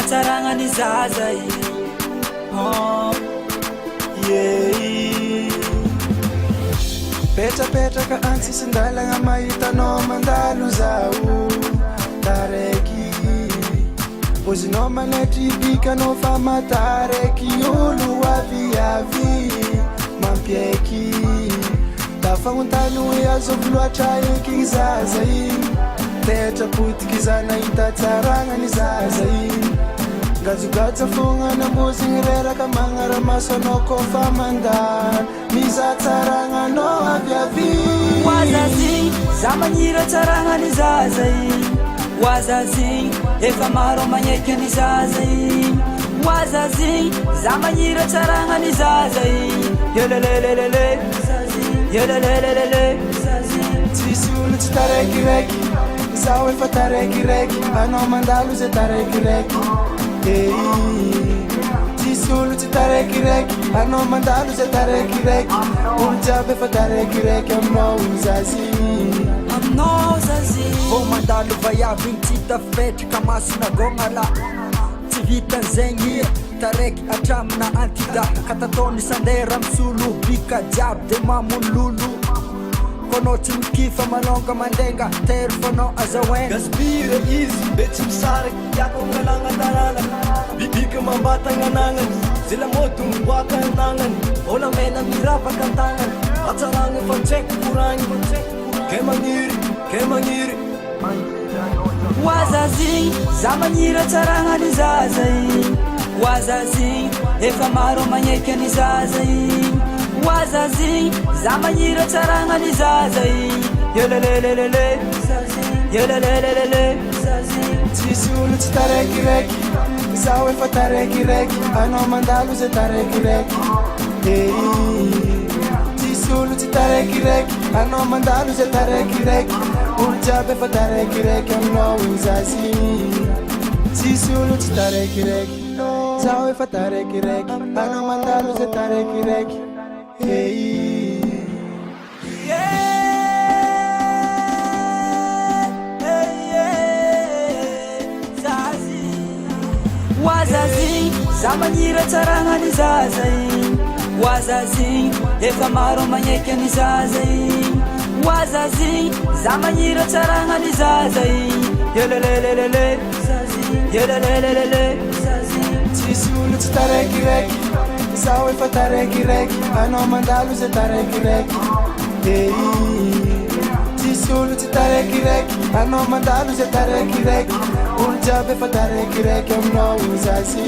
atsaragnany zaza petrapetraka antsisindalagna mahitanao mandalo zao tareky ozinao manatry bikanao fa matareky olo aviavy mampiaiky dafagnontany hoe azovy loatra eky zaza tetrapotiky zana hita tsaragnany zaza gajogaja fogna namozigny reraka magnaramaso anao kofa mandany miza tsaragnanao aviavy oazazigny za magniry tsaragnany zaza oazazigny efa maro magneky any zaza oazazigny za magniry tsaragnany zaza yelelelelele yelelelelele tsisy olo tsy tarekireky zaho efa tarekireky anao mandalo ze tarekireky tsisy olo tsy tarekireky anao mandalo ze tarekireky olo jiaby efa tarekireky aminao zazy aminao zazy vô mandalo vaiavy tsy tafetraka masinagôgna la tsy vitan'zegny tareky atramina antida katatony sandera misolo bika jiaby de mamololo kono tsy mikifa malonga mandenga tery fanao azahoen gaspire izy be tsy misaraky tiako angalagna tarana bibika mambatagna anagnany ze lamoto miboaka anagnany olamena miravaka antagnany atsaragna fa tseky koragny ke magniry oazazigny za magniry tsaragnany zaza oazazigny efa maro magneky any zaza oazazigny za magniry tsaragnany zaza yelelelelele yelelelelele tsisy olo tsy tarekireky zaho efa tarekireky anao mandalo ze tarekireky tsisy olo tsy tarekireky anao mandalo ze tarekireky olo jiaby efa tarekireky aminao zazy tsisy olo tsy tarekireky zaho efa tarekireky anao mandalo ze tarekireky oazazigny za magniry tsaragnany zaza oazazigny efa maro magneky any zaza oazazigny za magniry tsaragnany zaza yelelelelele yelelelelele tsisy olo tsy tarekireky zaho efa tarekireky anao mandalo ze tarekireky tsisy olo tsy tarekireky anao mandalo ze tarekireky olo jiaby efa tarekireky aminao zazy